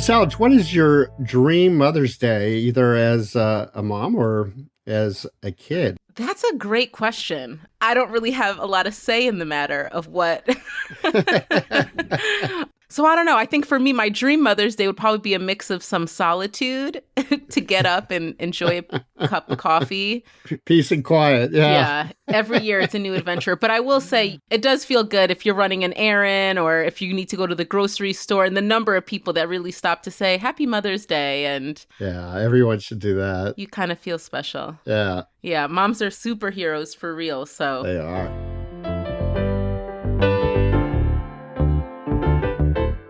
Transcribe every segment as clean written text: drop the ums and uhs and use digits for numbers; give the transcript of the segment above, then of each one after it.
Salge, what is your dream Mother's Day, either as a mom or as a kid? That's a great question. I don't really have a lot of say in the matter of what. So I don't know. I think for me, my dream Mother's Day would probably be a mix of some solitude to get up and enjoy a cup of coffee. Peace and quiet. Yeah. Yeah, every year it's a new adventure. But I will say it does feel good if you're running an errand or if you need to go to the grocery store, and the number of people that really stop to say Happy Mother's Day, and Yeah, everyone should do that. you kind of feel special. Yeah, Yeah, moms are superheroes for real. So they are.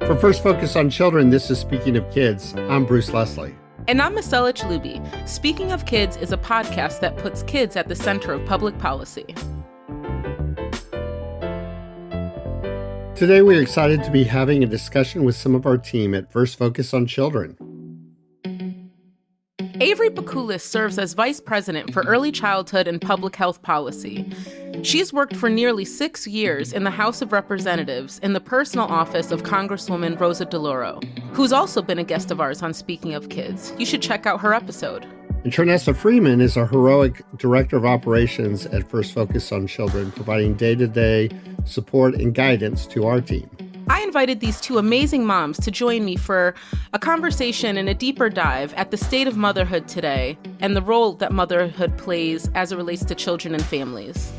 For First Focus on Children, this is Speaking of Kids. I'm Bruce Leslie. And I'm Messellech Looby. Speaking of Kids is a podcast that puts kids at the center of public policy. Today, we're excited to be having a discussion with some of our team at First Focus on Children. Averi Pakulis serves as Vice President for Early Childhood and Public Health Policy. She's worked for nearly 6 years in the House of Representatives in the personal office of Congresswoman Rosa DeLauro, who's also been a guest of ours on Speaking of Kids. You should check out her episode. And Trenessa Freeman is a heroic Director of Operations at First Focus on Children, providing day-to-day support and guidance to our team. I invited these two amazing moms to join me for a conversation and a deeper dive at the state of motherhood today and the role that motherhood plays as it relates to children and families.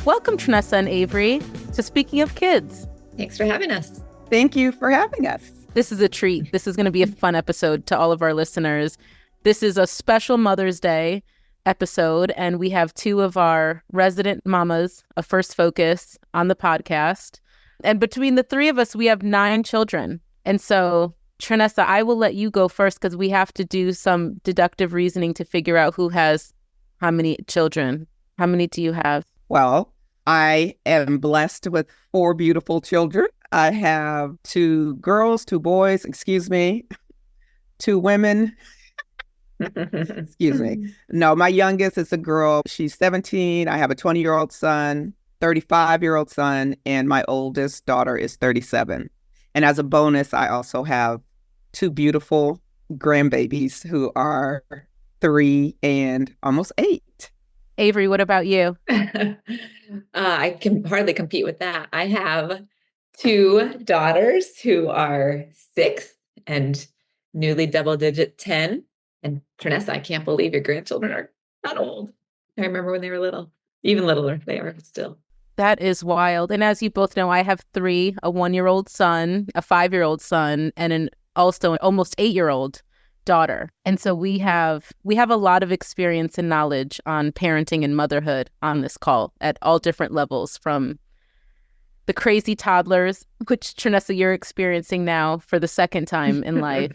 Welcome, Trenessa and Averi, to Speaking of Kids. Thanks for having us. Thank you for having us. This is a treat. This is going to be a fun episode to all of our listeners. This is a special Mother's Day episode, and we have two of our resident mamas of First Focus on the podcast. And between the three of us, we have 9 children. And so, Trenessa, I will let you go first because we have to do some deductive reasoning to figure out who has how many children. How many do you have? Well, I am blessed with 4 beautiful children. I have 2 girls, 2 boys, 2 women. Excuse me. No, my youngest is a girl. She's 17. I have a 20-year-old son, 35-year-old son, and my oldest daughter is 37. And as a bonus, I also have 2 beautiful grandbabies who are 3 and almost 8. Averi, what about you? I can hardly compete with that. I have 2 daughters who are 6 and newly double-digit 10. And Trenessa, I can't believe your grandchildren are that old. I remember when they were little, even littler they are still. That is wild. And as you both know, I have 3, a 1-year-old son, a 5-year-old son, and an almost 8-year-old daughter. And so we have a lot of experience and knowledge on parenting and motherhood on this call at all different levels, from the crazy toddlers, which Trenessa, you're experiencing now for the second time in life,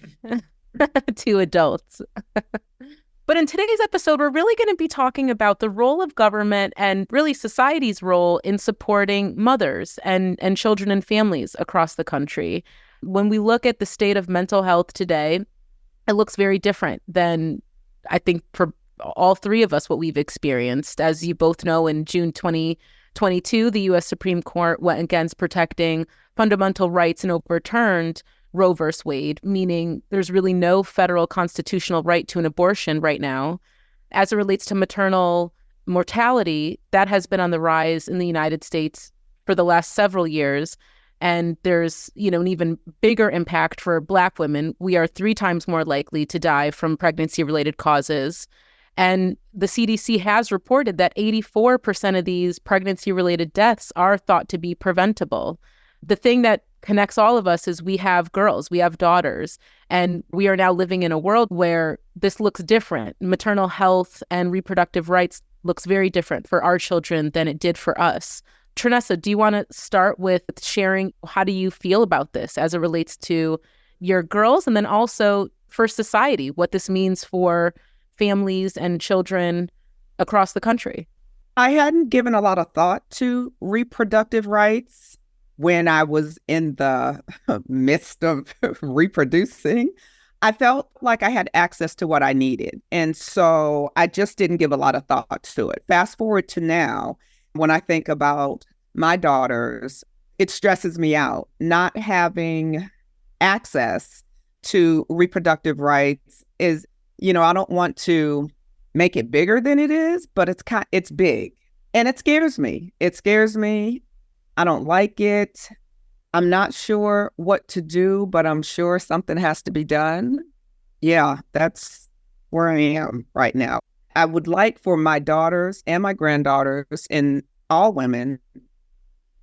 to adults. But in today's episode, we're really going to be talking about the role of government and really society's role in supporting mothers and children and families across the country. When we look at the state of mental health today, it looks very different than, I think, for all 3 of us, what we've experienced. As you both know, in June 2022, the U.S. Supreme Court went against protecting fundamental rights and overturned Roe v. Wade, meaning there's really no federal constitutional right to an abortion right now. As it relates to maternal mortality, that has been on the rise in the United States for the last several years. And there's, an even bigger impact for Black women. We are 3 times more likely to die from pregnancy-related causes. And the CDC has reported that 84% of these pregnancy-related deaths are thought to be preventable. The thing that connects all of us is we have girls, we have daughters, and we are now living in a world where this looks different. Maternal health and reproductive rights looks very different for our children than it did for us. Trenessa, do you want to start with sharing how do you feel about this as it relates to your girls, and then also for society, what this means for families and children across the country? I hadn't given a lot of thought to reproductive rights when I was in the midst of reproducing. I felt like I had access to what I needed. And so I just didn't give a lot of thought to it. Fast forward to now, when I think about my daughters, it stresses me out. Not having access to reproductive rights is, I don't want to make it bigger than it is, but it's big. And it scares me. It scares me. I don't like it. I'm not sure what to do, but I'm sure something has to be done. Yeah, that's where I am right now. I would like for my daughters and my granddaughters and all women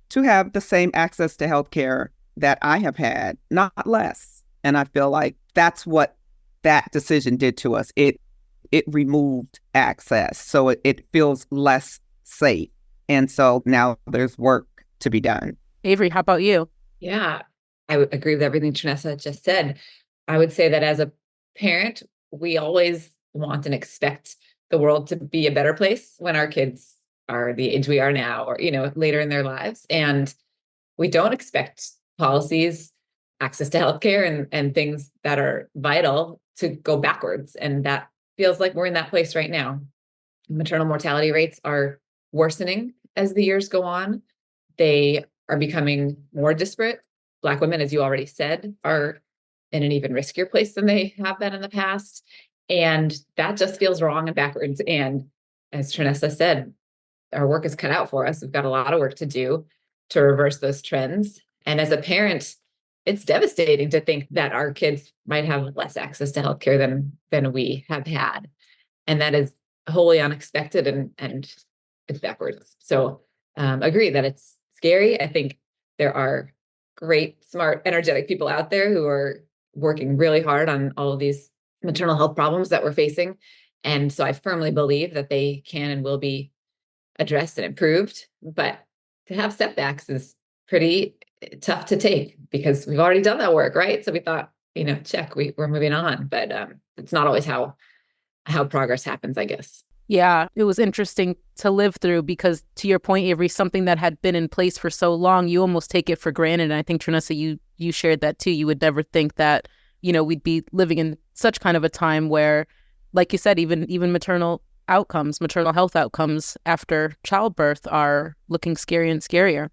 to have the same access to healthcare that I have had, not less. And I feel like that's what that decision did to us. It removed access, so it feels less safe. And so now there's work to be done. Averi, how about you? Yeah, I would agree with everything Trenessa just said. I would say that as a parent, we always want and expect the world to be a better place when our kids are the age we are now, or, later in their lives. And we don't expect policies, access to healthcare and things that are vital to go backwards. And that feels like we're in that place right now. Maternal mortality rates are worsening as the years go on. They are becoming more disparate. Black women, as you already said, are in an even riskier place than they have been in the past. And that just feels wrong and backwards. And as Trenessa said, our work is cut out for us. We've got a lot of work to do to reverse those trends. And as a parent, it's devastating to think that our kids might have less access to healthcare than we have had. And that is wholly unexpected and it's backwards. So agree that it's scary. I think there are great, smart, energetic people out there who are working really hard on all of these maternal health problems that we're facing. And so I firmly believe that they can and will be addressed and improved. But to have setbacks is pretty tough to take because we've already done that work, right? So we thought, check, we're moving on. But it's not always how progress happens, I guess. Yeah, it was interesting to live through because, to your point, Averi, something that had been in place for so long, you almost take it for granted. And I think, Trenessa, you shared that too. You would never think that, we'd be living in such kind of a time where, like you said, even maternal health outcomes after childbirth are looking scarier and scarier.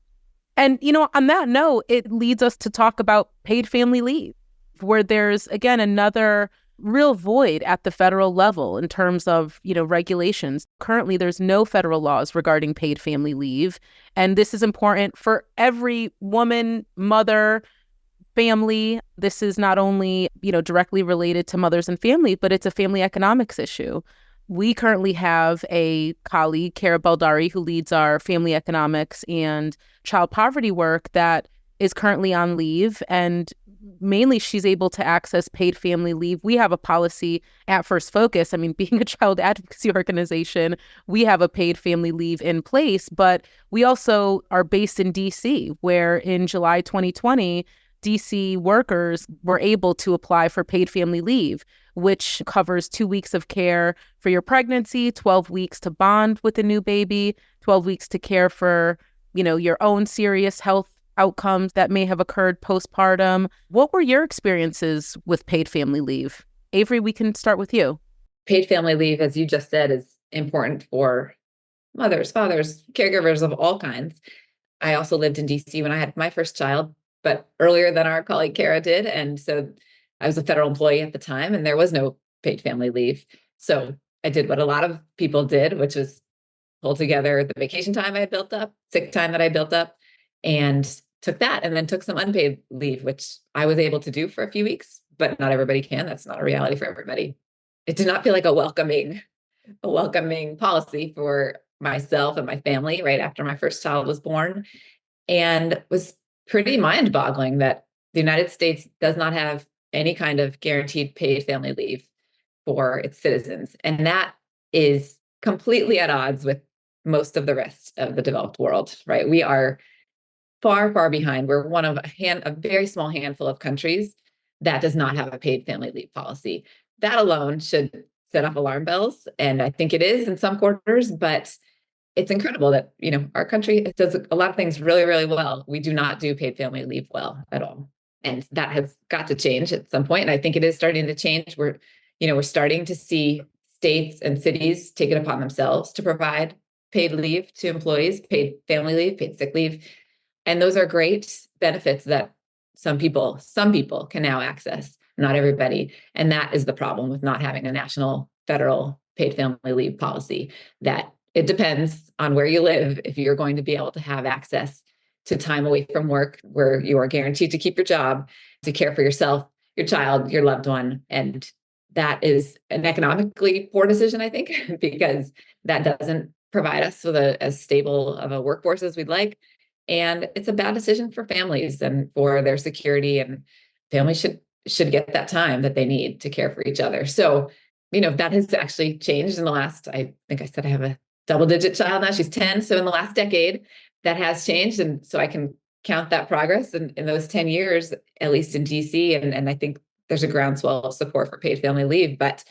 And, on that note, it leads us to talk about paid family leave, where there's, again, another real void at the federal level in terms of, regulations. Currently, there's no federal laws regarding paid family leave. And this is important for every woman, mother, family. This is not only, directly related to mothers and family, but it's a family economics issue. We currently have a colleague, Kara Baldari, who leads our family economics and child poverty work that is currently on leave. And mainly she's able to access paid family leave. We have a policy at First Focus. I mean, being a child advocacy organization, we have a paid family leave in place, but we also are based in DC, where in July 2020, DC workers were able to apply for paid family leave, which covers 2 weeks of care for your pregnancy, 12 weeks to bond with a new baby, 12 weeks to care for, your own serious health outcomes that may have occurred postpartum. What were your experiences with paid family leave? Averi, we can start with you. Paid family leave, as you just said, is important for mothers, fathers, caregivers of all kinds. I also lived in DC when I had my first child, but earlier than our colleague Kara did. And so I was a federal employee at the time and there was no paid family leave. So I did what a lot of people did, which was pull together the vacation time I had built up, sick time that I built up, and took that and then took some unpaid leave, which I was able to do for a few weeks, but not everybody can. That's not a reality for everybody. It did not feel like a welcoming policy for myself and my family right after my first child was born. And was pretty mind-boggling that the United States does not have any kind of guaranteed paid family leave for its citizens. And that is completely at odds with most of the rest of the developed world, right? We are far, far behind. We're one of a very small handful of countries that does not have a paid family leave policy. That alone should set off alarm bells. And I think it is in some quarters, but it's incredible that, our country does a lot of things really, really well. We do not do paid family leave well at all. And that has got to change at some point. And I think it is starting to change. We're starting to see states and cities take it upon themselves to provide paid leave to employees, paid family leave, paid sick leave. And those are great benefits that some people can now access, not everybody. And that is the problem with not having a national federal paid family leave policy, that it depends on where you live if you're going to be able to have access to time away from work where you are guaranteed to keep your job, to care for yourself, your child, your loved one. And that is an economically poor decision, I think, because that doesn't provide us with as stable of a workforce as we'd like. And it's a bad decision for families and for their security, and families should get that time that they need to care for each other. So, that has actually changed in the last, I think I said I have a double-digit child now, she's 10. So in the last decade, that has changed. And so I can count that progress in those 10 years, at least in DC. And I think there's a groundswell of support for paid family leave, but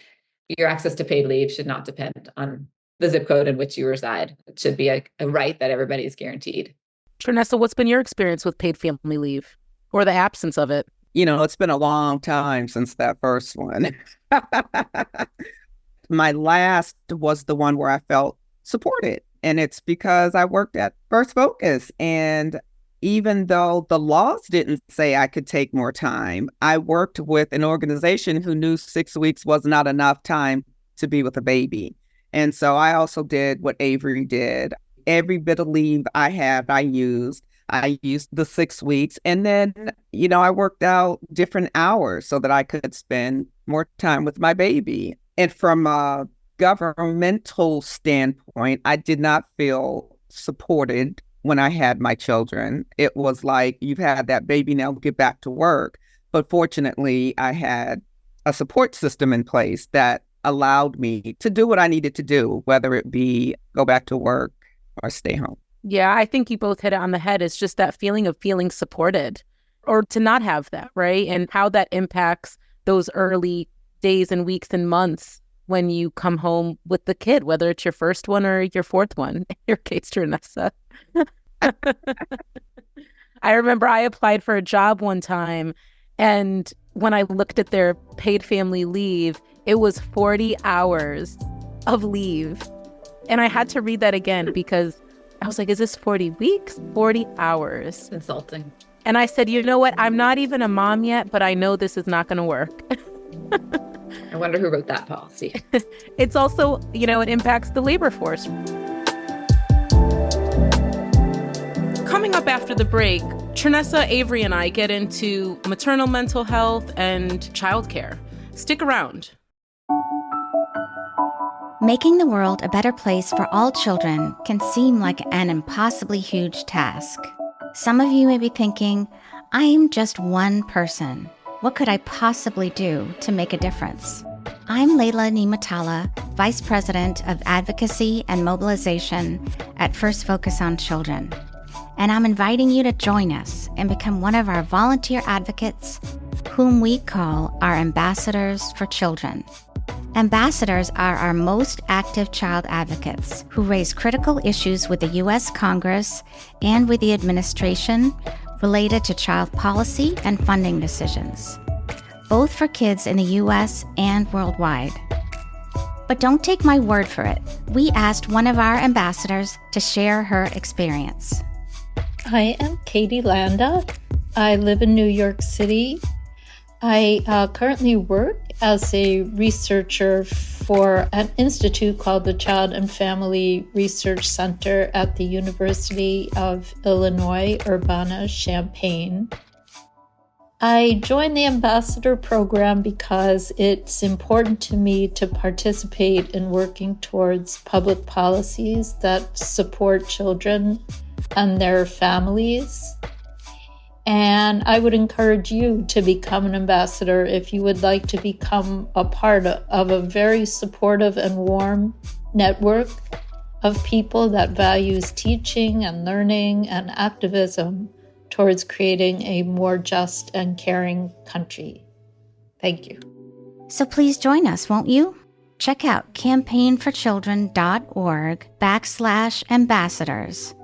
your access to paid leave should not depend on the zip code in which you reside. It should be a right that everybody is guaranteed. Trenessa, what's been your experience with paid family leave or the absence of it? It's been a long time since that first one. My last was the one where I felt supported. And it's because I worked at First Focus. And even though the laws didn't say I could take more time, I worked with an organization who knew 6 weeks was not enough time to be with a baby. And so I also did what Averi did. Every bit of leave I had, I used the 6 weeks. And then, I worked out different hours so that I could spend more time with my baby. And from a governmental standpoint, I did not feel supported when I had my children. It was like, you've had that baby, now get back to work. But fortunately, I had a support system in place that allowed me to do what I needed to do, whether it be go back to work or stay home. Yeah, I think you both hit it on the head. It's just that feeling of feeling supported or to not have that, right? And how that impacts those early days and weeks and months when you come home with the kid, whether it's your first one or your fourth one, in your case, Trenessa. I remember I applied for a job one time, and when I looked at their paid family leave, it was 40 hours of leave. And I had to read that again because I was like, is this 40 weeks? 40 hours. Insulting. And I said, you know what? I'm not even a mom yet, but I know this is not going to work. I wonder who wrote that policy. It's also, it impacts the labor force. Coming up after the break, Trenessa, Averi, and I get into maternal mental health and childcare. Stick around. Making the world a better place for all children can seem like an impossibly huge task. Some of you may be thinking, I am just one person. What could I possibly do to make a difference? I'm Leila Nimatallah, Vice President of Advocacy and Mobilization at First Focus on Children. And I'm inviting you to join us and become one of our volunteer advocates, whom we call our ambassadors for children. Ambassadors are our most active child advocates who raise critical issues with the U.S. Congress and with the administration related to child policy and funding decisions, both for kids in the U.S. and worldwide. But don't take my word for it. We asked one of our ambassadors to share her experience. I am Katie Landa. I live in New York City. I currently work as a researcher for an institute called the Child and Family Research Center at the University of Illinois, Urbana-Champaign. I joined the ambassador program because it's important to me to participate in working towards public policies that support children and their families. And I would encourage you to become an ambassador if you would like to become a part of a very supportive and warm network of people that values teaching and learning and activism towards creating a more just and caring country. Thank you. So please join us, won't you? Check out campaignforchildren.org/ambassadors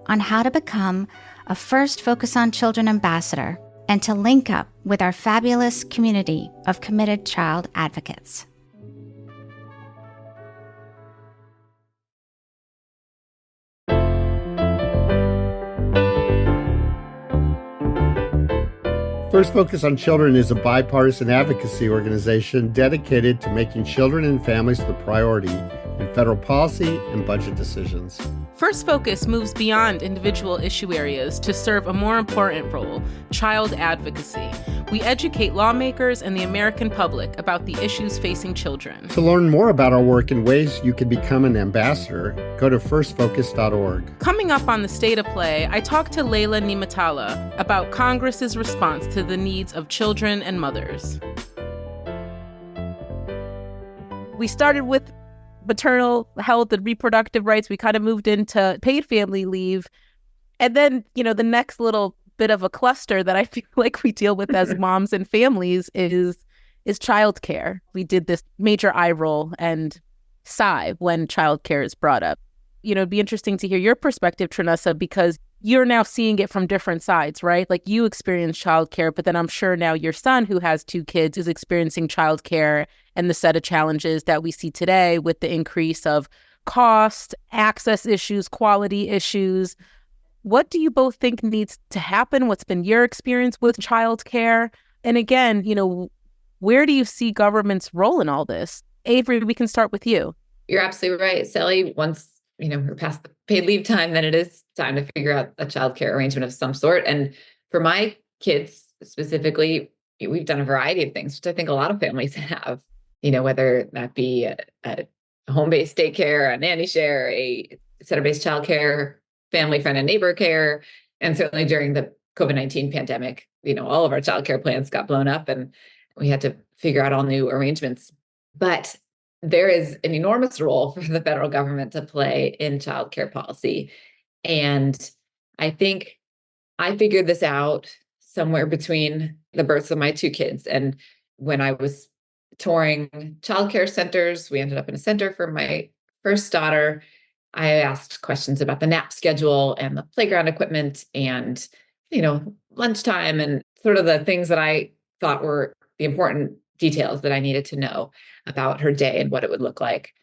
on how to become a First Focus on Children ambassador and to link up with our fabulous community of committed child advocates. First Focus on Children is a bipartisan advocacy organization dedicated to making children and families the priority in federal policy and budget decisions. First Focus moves beyond individual issue areas to serve a more important role, child advocacy. We educate lawmakers and the American public about the issues facing children. To learn more about our work and ways you can become an ambassador, go to firstfocus.org. Coming up on the State of Play, I talked to Leila Nimatallah about Congress's response to the needs of children and mothers. We started with maternal health and reproductive rights. We kind of moved into paid family leave. And then, the next little bit of a cluster that I feel like we deal with as moms and families is childcare. We did this major eye roll and sigh when childcare is brought up. It'd be interesting to hear your perspective, Trenessa, because you're now seeing it from different sides, right? Like you experienced childcare, but then I'm sure now your son, who has 2 kids, is experiencing childcare and the set of challenges that we see today with the increase of cost, access issues, quality issues. What do you both think needs to happen? What's been your experience with childcare? And again, where do you see government's role in all this? Averi, we can start with you. You're absolutely right, Sally. Once we're past the paid leave time, then it is time to figure out a childcare arrangement of some sort. And for my kids specifically, we've done a variety of things, which I think a lot of families have, whether that be a home-based daycare, a nanny share, a center-based childcare, family friend and neighbor care. And certainly during the COVID-19 pandemic, all of our childcare plans got blown up and we had to figure out all new arrangements. But there is an enormous role for the federal government to play in childcare policy. And I think I figured this out somewhere between the births of my 2 kids. And when I was touring childcare centers, we ended up in a center for my first daughter. I asked questions about the nap schedule and the playground equipment and, lunchtime and sort of the things that I thought were the important details that I needed to know about her day and what it would look like.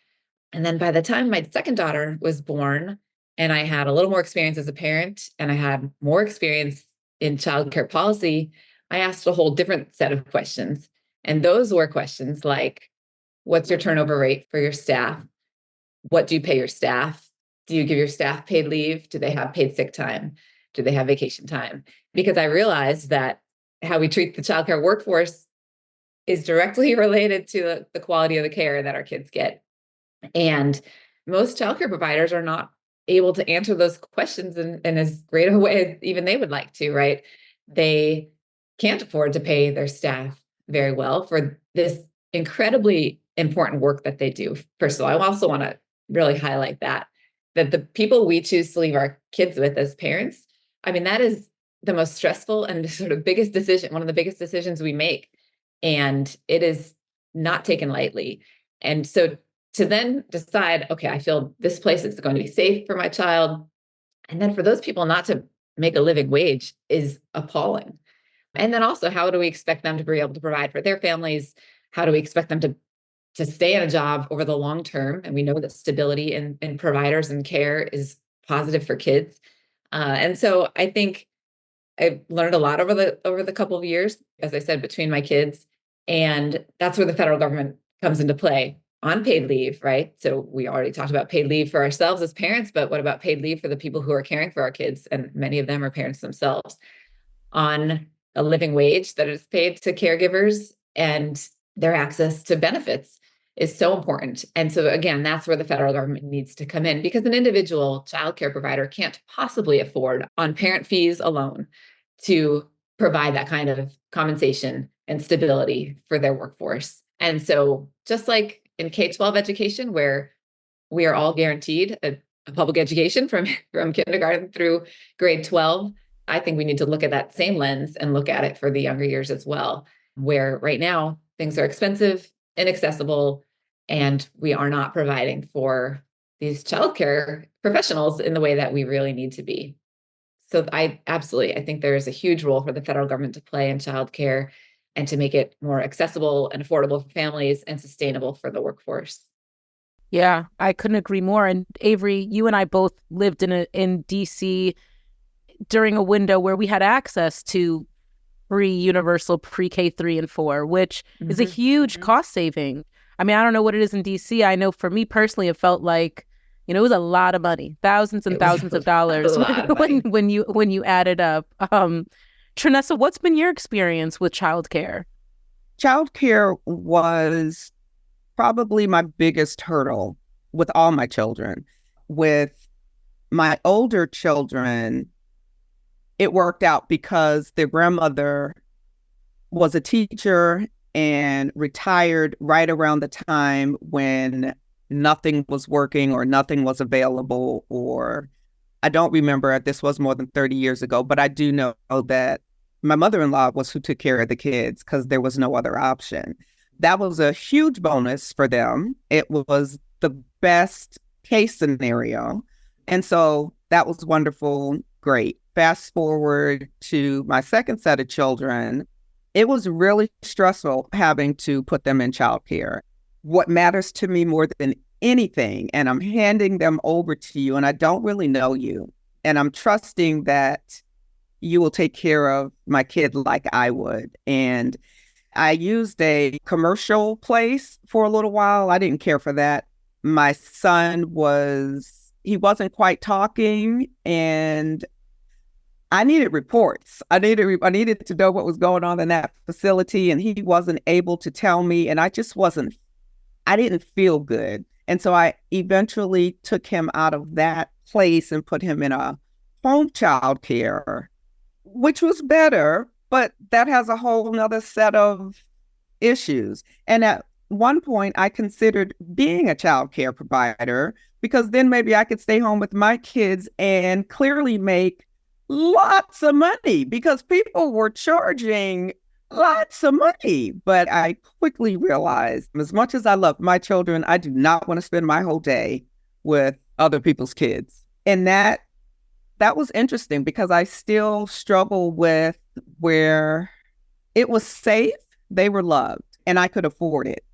And then by the time my second daughter was born and I had a little more experience as a parent and I had more experience in childcare policy, I asked a whole different set of questions. And those were questions like, what's your turnover rate for your staff? What do you pay your staff? Do you give your staff paid leave? Do they have paid sick time? Do they have vacation time? Because I realized that how we treat the childcare workforce is directly related to the quality of the care that our kids get. And most childcare providers are not able to answer those questions in as great a way as even they would like to, right? They can't afford to pay their staff very well for this incredibly important work that they do. First of all, I also want to really highlight that the people we choose to leave our kids with as parents, that is the most stressful and sort of biggest decision, one of the biggest decisions we make. And it is not taken lightly. And so to then decide, okay, I feel this place is going to be safe for my child. And then for those people not to make a living wage is appalling. And then also, how do we expect them to be able to provide for their families? How do we expect them to stay in a job over the long term? And we know that stability in providers and care is positive for kids. And so I think I've learned a lot over the couple of years, as I said, between my kids. And that's where the federal government comes into play on paid leave, right? So we already talked about paid leave for ourselves as parents, but what about paid leave for the people who are caring for our kids? And many of them are parents themselves. On a living wage that is paid to caregivers and their access to benefits is so important. And so again, that's where the federal government needs to come in, because an individual childcare provider can't possibly afford on parent fees alone to provide that kind of compensation and stability for their workforce. And so just like in K-12 education, where we are all guaranteed a public education from kindergarten through grade 12, I think we need to look at that same lens and look at it for the younger years as well, where right now things are expensive, inaccessible, and we are not providing for these childcare professionals in the way that we really need to be. So I think there is a huge role for the federal government to play in childcare and to make it more accessible and affordable for families and sustainable for the workforce. Yeah, I couldn't agree more. And Averi, you and I both lived in DC during a window where we had access to free universal pre-K 3 and 4, which is a huge cost saving. I mean, I don't know what it is in DC. I know for me personally, it felt like, you know, it was a lot of money, thousands and thousands of dollars when you add it up. Trenessa, what's been your experience with childcare? Childcare was probably my biggest hurdle with all my children. With my older children, it worked out because their grandmother was a teacher and retired right around the time when nothing was working or nothing was available, or I don't remember, this was more than 30 years ago, but I do know that my mother-in-law was who took care of the kids because there was no other option. That was a huge bonus for them. It was the best case scenario. And so that was wonderful, great. Fast forward to my second set of children, it was really stressful having to put them in childcare. What matters to me more than anything, and I'm handing them over to you, and I don't really know you, and I'm trusting that you will take care of my kid like I would. And I used a commercial place for a little while. I didn't care for that. My son he wasn't quite talking, and I needed reports. I needed to know what was going on in that facility, and he wasn't able to tell me, and I didn't feel good. And so I eventually took him out of that place and put him in a home child care, which was better, but that has a whole nother set of issues. And at one point, I considered being a child care provider because then maybe I could stay home with my kids and clearly make lots of money because people were charging lots of money. But I quickly realized, as much as I love my children, I do not want to spend my whole day with other people's kids. And that was interesting because I still struggle with where it was safe, they were loved, and I could afford it.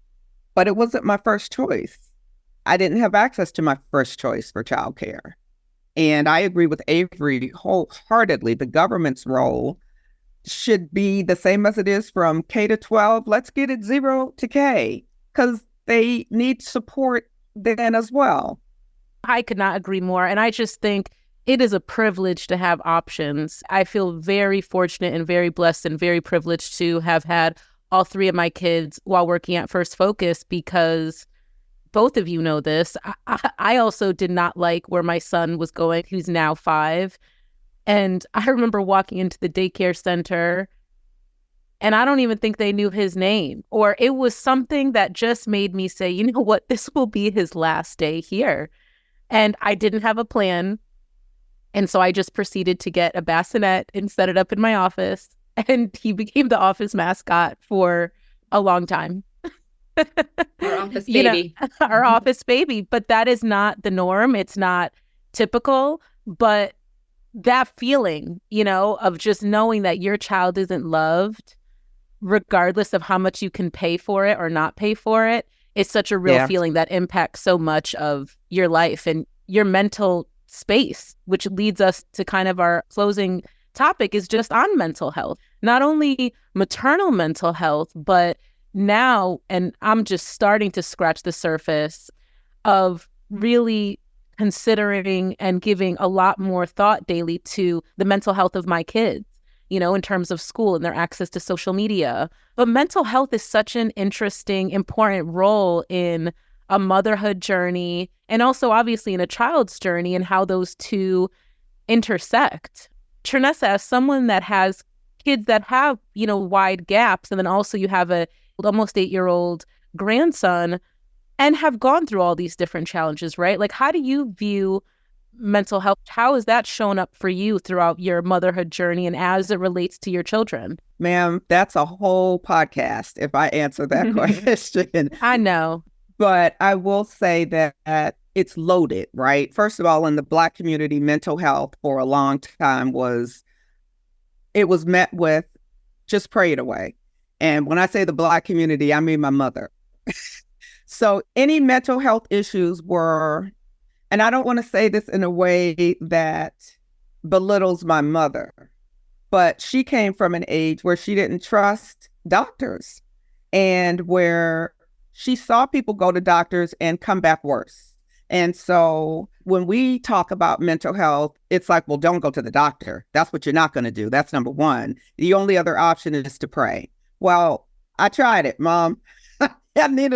But it wasn't my first choice. I didn't have access to my first choice for childcare. And I agree with Averi wholeheartedly. The government's role should be the same as it is from K to 12. Let's get it 0 to K because they need support then as well. I could not agree more. And I just think it is a privilege to have options. I feel very fortunate and very blessed and very privileged to have had all 3 of my kids while working at First Focus, because both of you know this. I also did not like where my son was going, who's now 5. And I remember walking into the daycare center and I don't even think they knew his name, or it was something that just made me say, you know what, this will be his last day here. And I didn't have a plan. And so I just proceeded to get a bassinet and set it up in my office. And he became the office mascot for a long time. Our office baby. Our office baby. But that is not the norm. It's not typical. But that feeling, of just knowing that your child isn't loved, regardless of how much you can pay for it or not pay for it, is such a real feeling that impacts so much of your life and your mental space, which leads us to kind of our closing topic is just on mental health. Not only maternal mental health, but now, and I'm just starting to scratch the surface of really considering and giving a lot more thought daily to the mental health of my kids, in terms of school and their access to social media. But mental health is such an interesting, important role in a motherhood journey and also obviously in a child's journey and how those two intersect. Trenessa, as someone that has kids that have, wide gaps, and then also you have a almost 8-year-old grandson and have gone through all these different challenges, right? Like, how do you view mental health? How has that shown up for you throughout your motherhood journey and as it relates to your children? Ma'am, that's a whole podcast if I answer that question. I know. But I will say that it's loaded, right? First of all, in the Black community, mental health for a long time was met with just pray it away. And when I say the Black community, I mean my mother. So any mental health issues were, and I don't want to say this in a way that belittles my mother, But she came from an age where she didn't trust doctors and where she saw people go to doctors and come back worse. And so when we talk about mental health, it's like, well, don't go to the doctor. That's what you're not going to do. That's number one. The only other option is to pray. Well, I tried it, Mom. I need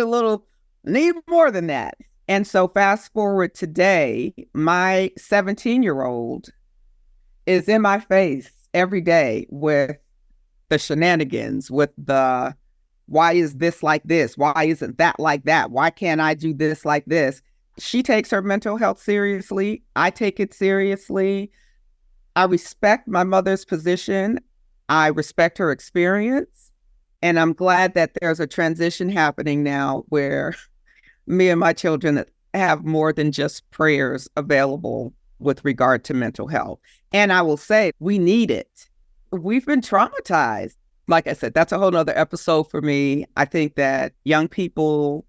more than that. And so fast forward today, my 17-year-old is in my face every day with the shenanigans, with the, why is this like this? Why isn't that like that? Why can't I do this like this? She takes her mental health seriously. I take it seriously. I respect my mother's position. I respect her experience. And I'm glad that there's a transition happening now where me and my children have more than just prayers available with regard to mental health. And I will say, we need it. We've been traumatized. Like I said, that's a whole nother episode for me. I think that young people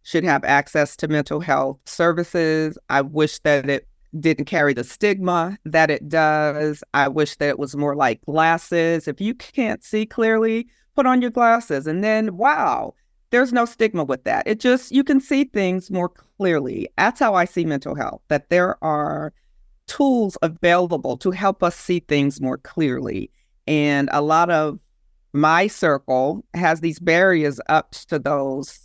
should have access to mental health services. I wish that it didn't carry the stigma that it does. I wish that it was more like glasses. If you can't see clearly, put on your glasses. And then, wow, there's no stigma with that. It just, you can see things more clearly. That's how I see mental health, that there are tools available to help us see things more clearly. And a lot of my circle has these barriers up to those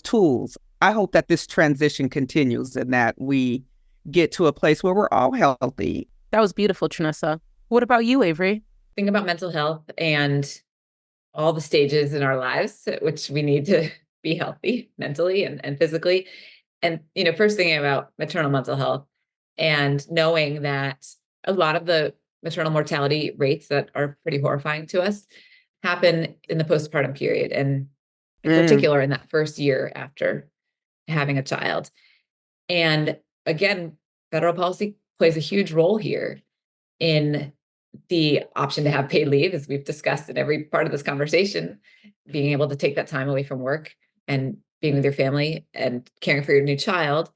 tools. I hope that this transition continues and that we get to a place where we're all healthy. That was beautiful, Trenessa. What about you, Averi? Think about mental health and all the stages in our lives at which we need to be healthy mentally and physically. And, first thinking about maternal mental health and knowing that a lot of the maternal mortality rates that are pretty horrifying to us happen in the postpartum period, and in particular in that first year after having a child. And again, federal policy plays a huge role here in the option to have paid leave, as we've discussed in every part of this conversation, being able to take that time away from work and being with your family and caring for your new child.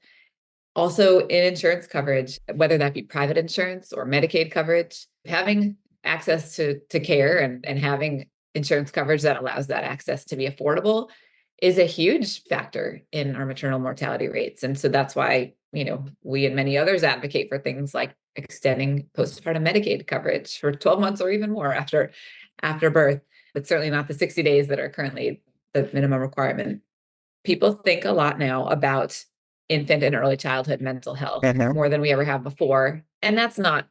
Also in insurance coverage, whether that be private insurance or Medicaid coverage, having access to care and having insurance coverage that allows that access to be affordable is a huge factor in our maternal mortality rates. And so that's why, we and many others advocate for things like extending postpartum Medicaid coverage for 12 months or even more after birth, but certainly not the 60 days that are currently the minimum requirement. People think a lot now about infant and early childhood mental health more than we ever have before. And that's not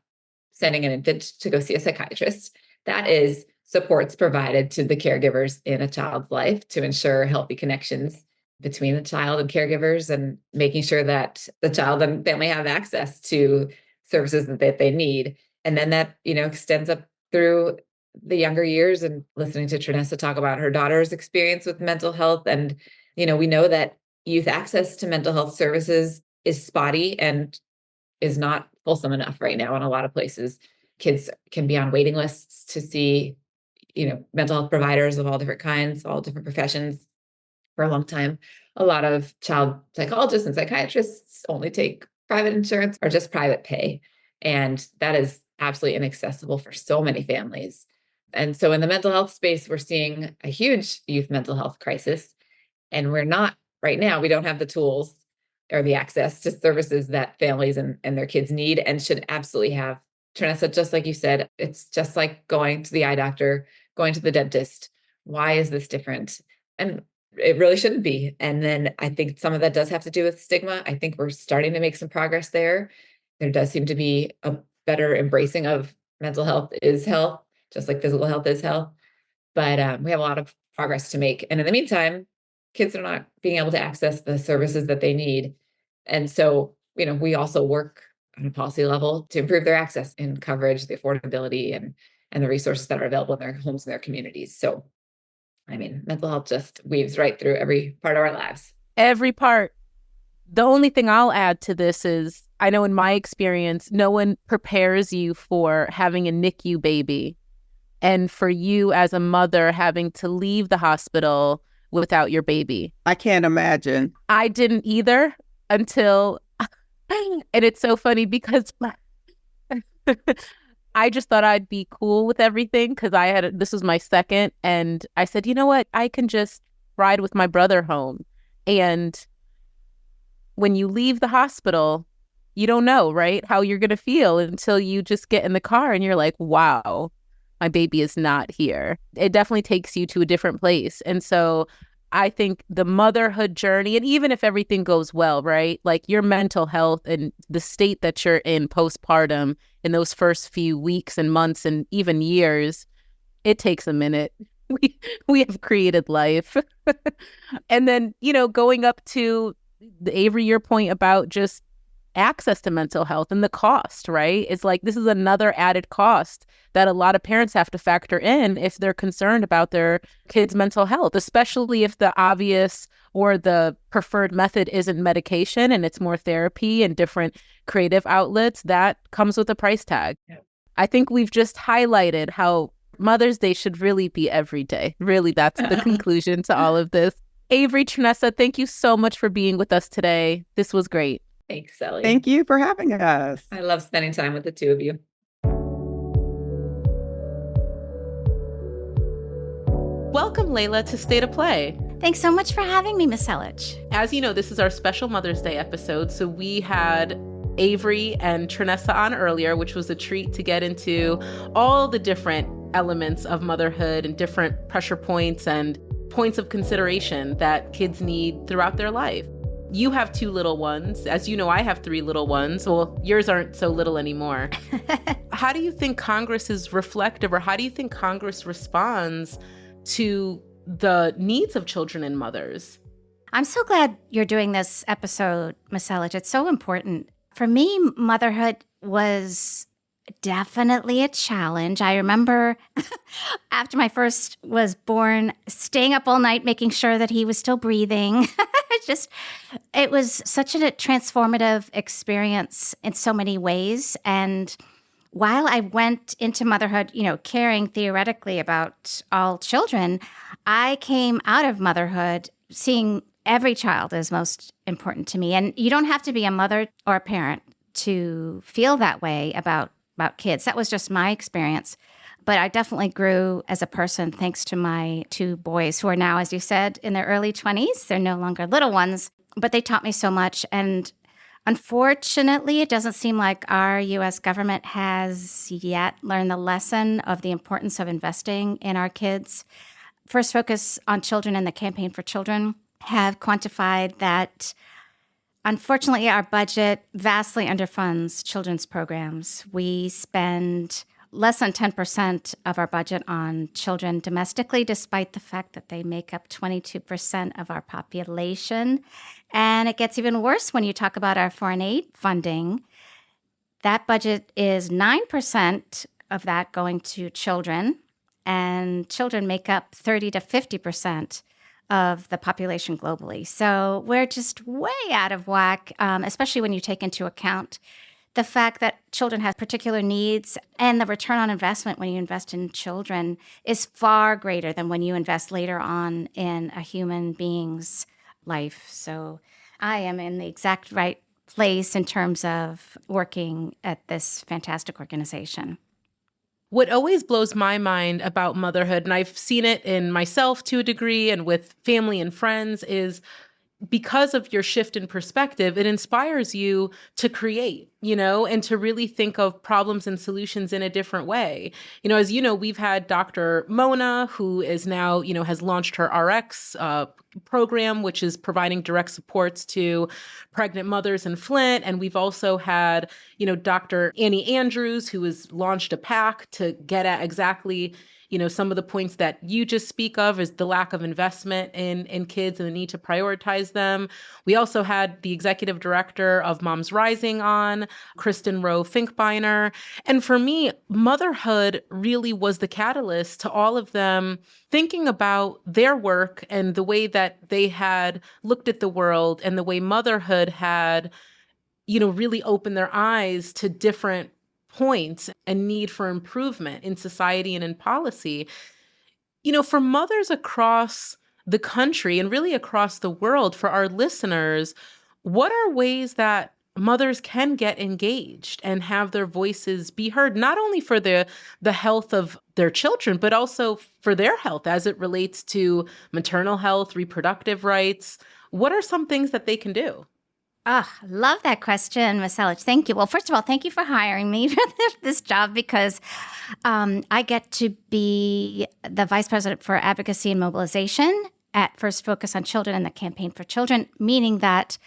sending an infant to go see a psychiatrist. That is supports provided to the caregivers in a child's life to ensure healthy connections between the child and caregivers, and making sure that the child and family have access to services that they need. And then that, extends up through the younger years. And listening to Trenessa talk about her daughter's experience with mental health. And, we know that youth access to mental health services is spotty and is not fulsome enough right now in a lot of places. Kids can be on waiting lists to see, mental health providers of all different kinds, all different professions for a long time. A lot of child psychologists and psychiatrists only take private insurance or just private pay. And that is absolutely inaccessible for so many families. And so in the mental health space, we're seeing a huge youth mental health crisis. And we don't have the tools or the access to services that families and their kids need and should absolutely have. Trenessa, just like you said, it's just like going to the eye doctor, going to the dentist. Why is this different? And it really shouldn't be. And then I think some of that does have to do with stigma. I think we're starting to make some progress there. There does seem to be a better embracing of mental health is health, just like physical health is health. But we have a lot of progress to make. And in the meantime, kids are not being able to access the services that they need. And so, we also work on a policy level to improve their access in coverage, the affordability, and the resources that are available in their homes and their communities. So, mental health just weaves right through every part of our lives. Every part. The only thing I'll add to this is, I know in my experience, no one prepares you for having a NICU baby and for you as a mother having to leave the hospital without your baby. I can't imagine. I didn't either until, and it's so funny because I just thought I'd be cool with everything because this was my second. And I said, you know what? I can just ride with my brother home. And when you leave the hospital, you don't know, right, how you're going to feel until you just get in the car and you're like, wow, my baby is not here. It definitely takes you to a different place. And so I think the motherhood journey, and even if everything goes well, right, like your mental health and the state that you're in postpartum in those first few weeks and months and even years, it takes a minute. We have created life. And then, going up to the Averi, your point about just access to mental health and the cost, right? It's like this is another added cost that a lot of parents have to factor in if they're concerned about their kids' mental health, especially if the obvious or the preferred method isn't medication and it's more therapy and different creative outlets. That comes with a price tag. Yeah. I think we've just highlighted how Mother's Day should really be every day. Really, that's the conclusion to all of this. Averi, Trenessa, thank you so much for being with us today. This was great. Thanks, Sally. Thank you for having us. I love spending time with the two of you. Welcome, Leila, to State of Play. Thanks so much for having me, Messellech. As you know, this is our special Mother's Day episode. So we had Averi and Trenessa on earlier, which was a treat to get into all the different elements of motherhood and different pressure points and points of consideration that kids need throughout their life. You have 2 little ones. As you know, I have 3 little ones. Well, yours aren't so little anymore. How do you think Congress is reflective, or how do you think Congress responds to the needs of children and mothers? I'm so glad you're doing this episode, Messellech. It's so important. For me, motherhood was definitely a challenge. I remember after my first was born, staying up all night, making sure that he was still breathing. It was such a transformative experience in so many ways. And while I went into motherhood, caring theoretically about all children, I came out of motherhood seeing every child as most important to me. And you don't have to be a mother or a parent to feel that way about kids. That was just my experience. But I definitely grew as a person thanks to my 2 boys who are now, as you said, in their early 20s. They're no longer little ones, but they taught me so much. And unfortunately, it doesn't seem like our U.S. government has yet learned the lesson of the importance of investing in our kids. First Focus on Children and the Campaign for Children have quantified that, unfortunately, our budget vastly underfunds children's programs. We spend less than 10% of our budget on children domestically, despite the fact that they make up 22% of our population. And it gets even worse when you talk about our foreign aid funding. That budget is 9% of that going to children, and children make up 30 to 50% of the population globally. So we're just way out of whack, especially when you take into account the fact that children have particular needs, and the return on investment when you invest in children is far greater than when you invest later on in a human being's life. So I am in the exact right place in terms of working at this fantastic organization. What always blows my mind about motherhood, and I've seen it in myself to a degree and with family and friends, is because of your shift in perspective, it inspires you to create, and to really think of problems and solutions in a different way. As you know, we've had Dr. Mona, who is now, has launched her RX program, which is providing direct supports to pregnant mothers in Flint. And we've also had, Dr. Annie Andrews, who has launched a PAC to get at exactly some of the points that you just speak of, is the lack of investment in kids and the need to prioritize them. We also had the executive director of Moms Rising on, Kristen Rowe Finkbeiner. And for me, motherhood really was the catalyst to all of them thinking about their work and the way that they had looked at the world, and the way motherhood had, really opened their eyes to different points and need for improvement in society and in policy. For mothers across the country and really across the world, for our listeners, what are ways that mothers can get engaged and have their voices be heard, not only for the health of their children, but also for their health as it relates to maternal health, reproductive rights. What are some things that they can do? Love that question, Messellech. Thank you. Well, first of all, thank you for hiring me for this job because I get to be the Vice President for Advocacy and Mobilization at First Focus on Children and the Campaign for Children, meaning that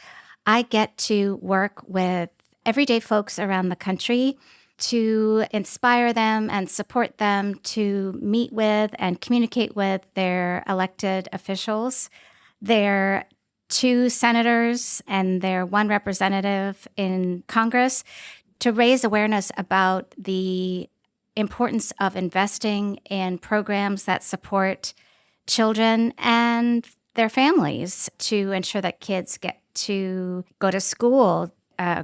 I get to work with everyday folks around the country to inspire them and support them to meet with and communicate with their elected officials, their 2 senators and their 1 representative in Congress to raise awareness about the importance of investing in programs that support children and their families to ensure that kids get to go to school,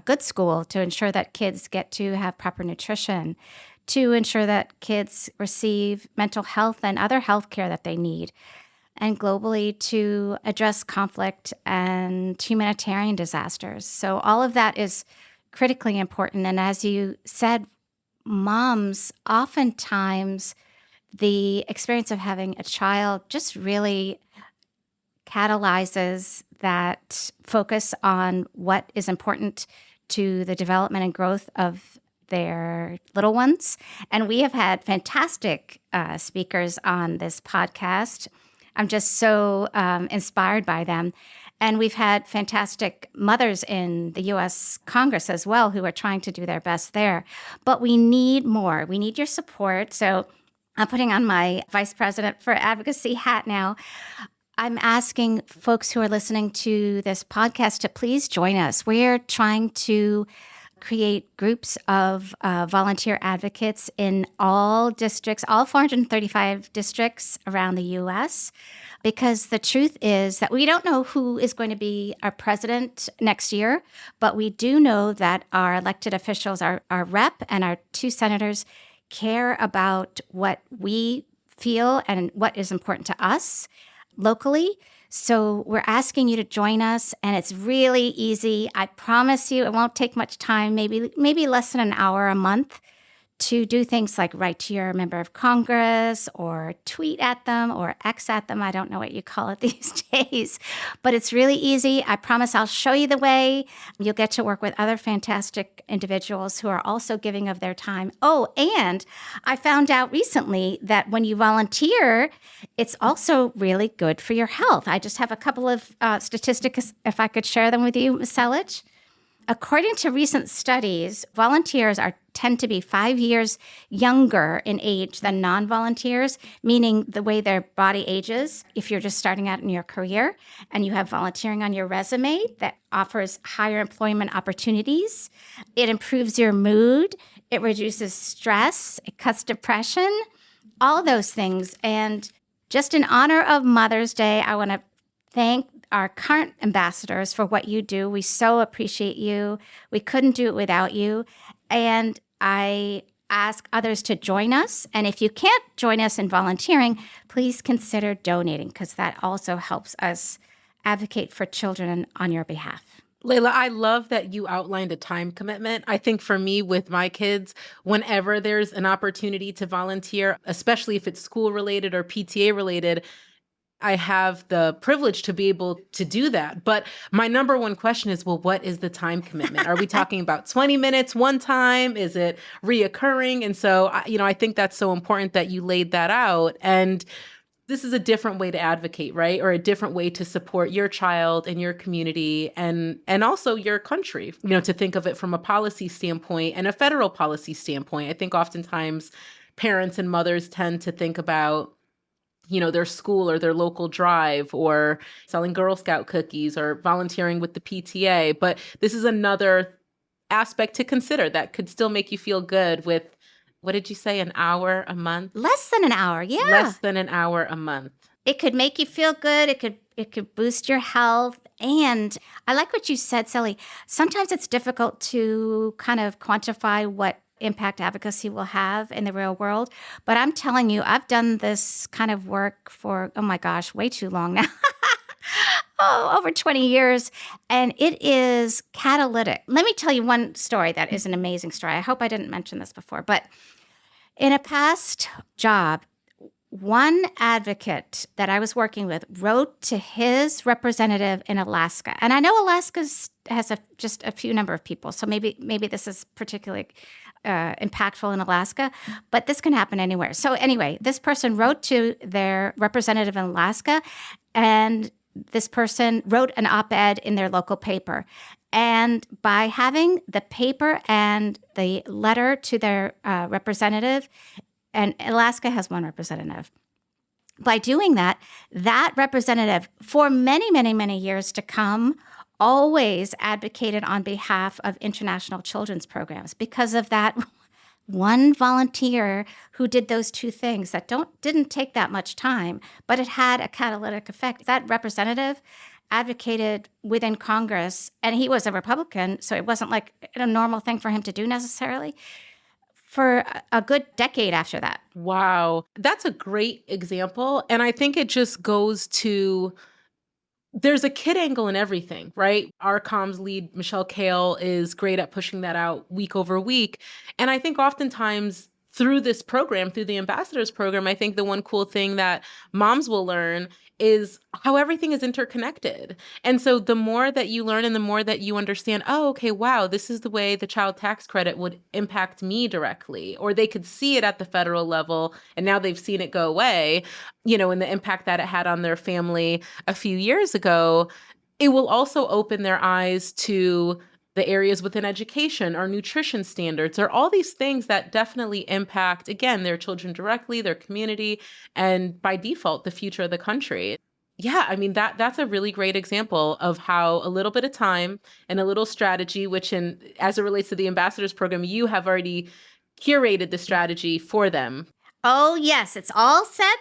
good school, to ensure that kids get to have proper nutrition, to ensure that kids receive mental health and other health care that they need, and globally to address conflict and humanitarian disasters. So all of that is critically important. And as you said, moms, oftentimes the experience of having a child just really catalyzes that focus on what is important to the development and growth of their little ones. And we have had fantastic speakers on this podcast. I'm just so inspired by them. And we've had fantastic mothers in the U.S. Congress as well who are trying to do their best there. But we need more. We need your support. So I'm putting on my Vice President for Advocacy hat now. I'm asking folks who are listening to this podcast to please join us. We're trying to create groups of volunteer advocates in all districts, all 435 districts around the U.S., because the truth is that we don't know who is going to be our president next year, but we do know that our elected officials, our rep and our 2 senators care about what we feel and what is important to us locally. So we're asking you to join us, and it's really easy. I promise you it won't take much time, maybe less than an hour a month, to do things like write to your member of Congress or tweet at them or X at them. I don't know what you call it these days, but it's really easy. I promise I'll show you the way. You'll get to work with other fantastic individuals who are also giving of their time. Oh, and I found out recently that when you volunteer, it's also really good for your health. I just have a couple of statistics, if I could share them with you, Messellech. According to recent studies, volunteers tend to be 5 years younger in age than non-volunteers, meaning the way their body ages if you're just starting out in your career and you have volunteering on your resume that offers higher employment opportunities. It improves your mood. It reduces stress. It cuts depression, all those things. And just in honor of Mother's Day, I want to thank our current ambassadors for what you do. We so appreciate you. We couldn't do it without you. And I ask others to join us. And if you can't join us in volunteering, please consider donating, because that also helps us advocate for children on your behalf. Leila, I love that you outlined a time commitment. I think for me with my kids, whenever there's an opportunity to volunteer, especially if it's school related or PTA related, I have the privilege to be able to do that. But my number one question is, well, what is the time commitment? Are we talking about 20 minutes one time? Is it reoccurring? And so, I think that's so important that you laid that out. And this is a different way to advocate, right? Or a different way to support your child and your community and also your country, to think of it from a policy standpoint and a federal policy standpoint. I think oftentimes parents and mothers tend to think about their school or their local drive or selling Girl Scout cookies or volunteering with the PTA. But this is another aspect to consider that could still make you feel good with, what did you say, an hour a month? Less than an hour, yeah. Less than an hour a month. It could make you feel good. It could boost your health. And I like what you said, Sally. Sometimes it's difficult to kind of quantify what impact advocacy will have in the real world. But I'm telling you, I've done this kind of work for, oh my gosh, way too long now. over 20 years, and it is catalytic. Let me tell you one story that is an amazing story. I hope I didn't mention this before, but in a past job, one advocate that I was working with wrote to his representative in Alaska. And I know Alaska has just a few number of people, so maybe this is particularly impactful in Alaska, but this can happen anywhere. So anyway, this person wrote to their representative in Alaska, and this person wrote an op-ed in their local paper. And by having the paper and the letter to their representative, and Alaska has one representative, by doing that, that representative for many, many, many years to come always advocated on behalf of international children's programs because of that one volunteer who did those two things that didn't take that much time, but it had a catalytic effect. That representative advocated within Congress, and he was a Republican, so it wasn't like a normal thing for him to do necessarily, for a good decade after that. Wow. That's a great example. And I think it just goes to, there's a kid angle in everything, right? Our comms lead, Michelle Kale, is great at pushing that out week over week. And I think oftentimes through this program, through the ambassadors program, I think the one cool thing that moms will learn is how everything is interconnected. And so the more that you learn and the more that you understand, oh, okay, wow, this is the way the child tax credit would impact me directly, or they could see it at the federal level and now they've seen it go away, and the impact that it had on their family a few years ago, it will also open their eyes to the areas within education or nutrition standards or all these things that definitely impact, again, their children directly, their community, and by default, the future of the country. Yeah, I mean, that's a really great example of how a little bit of time and a little strategy, which as it relates to the ambassadors program, you have already curated the strategy for them. Oh, yes, it's all set.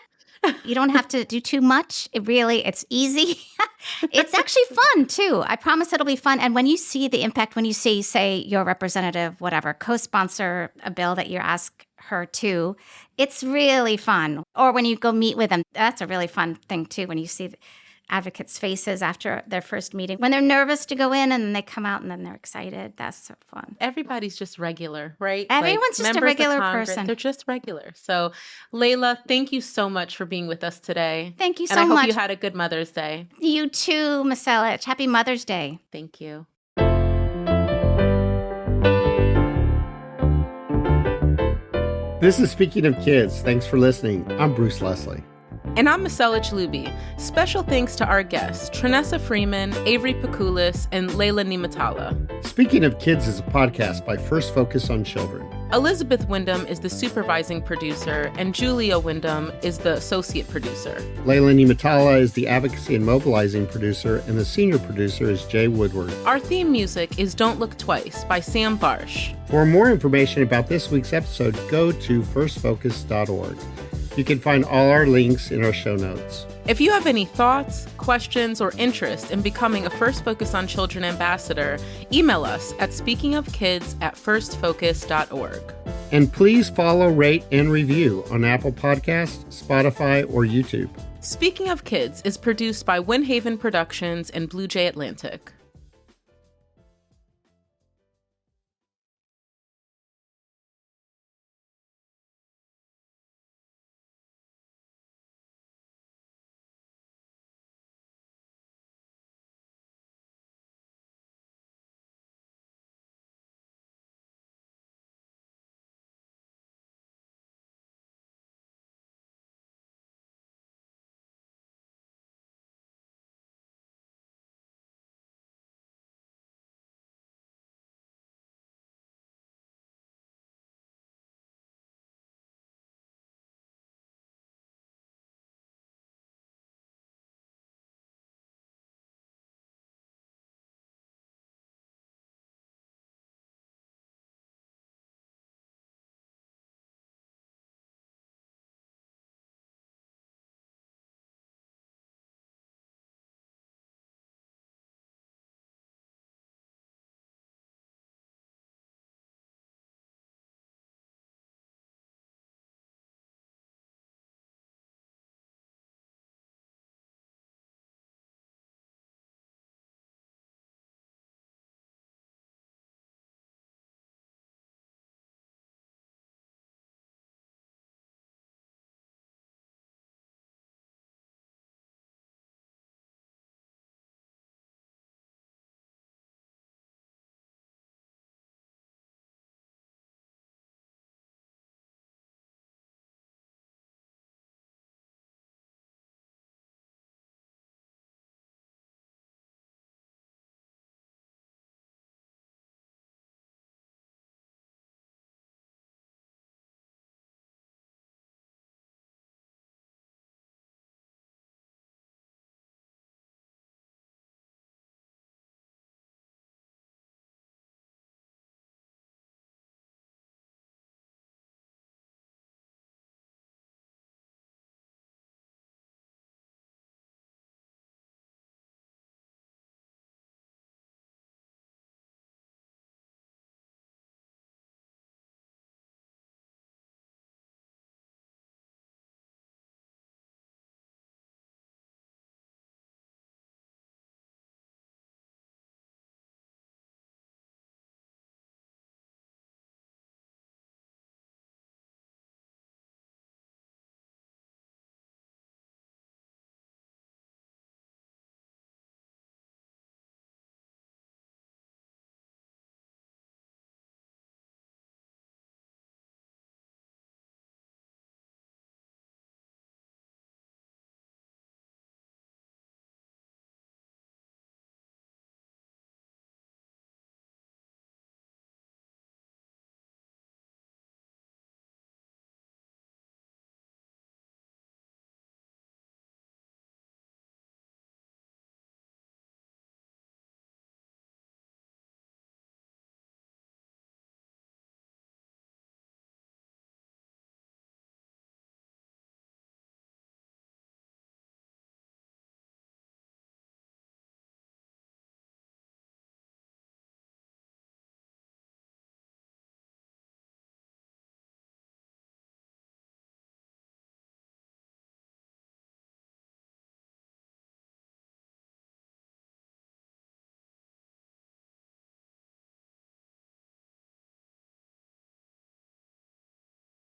You don't have to do too much. It's easy. It's actually fun, too. I promise it'll be fun. And when you see the impact, when you see, say, your representative, whatever, co-sponsor a bill that you ask her to, it's really fun. Or when you go meet with them, that's a really fun thing, too, when you see advocates' faces after their first meeting, when they're nervous to go in and then they come out and then they're excited. That's so fun. Everybody's just regular, right? Everyone's just a regular person. They're just regular. So, Leila, thank you so much for being with us today. Thank you so much. And I hope much. you had a good Mother's Day. You too, Messellech. Happy Mother's Day. Thank you. This is Speaking of Kids. Thanks for listening. I'm Bruce Leslie. And I'm Messellech Looby. Special thanks to our guests, Trenessa Freeman, Averi Pakulis, and Leila Nimatallah. Speaking of Kids is a podcast by First Focus on Children. Elizabeth Wyndham is the supervising producer, and Julia Wyndham is the associate producer. Leila Nimatallah is the advocacy and mobilizing producer, and the senior producer is Jay Woodward. Our theme music is Don't Look Twice by Sam Barsh. For more information about this week's episode, go to firstfocus.org. You can find all our links in our show notes. If you have any thoughts, questions, or interest in becoming a First Focus on Children ambassador, email us at speakingofkids@firstfocus.org. And please follow, rate, and review on Apple Podcasts, Spotify, or YouTube. Speaking of Kids is produced by Windhaven Productions and Blue Jay Atlantic.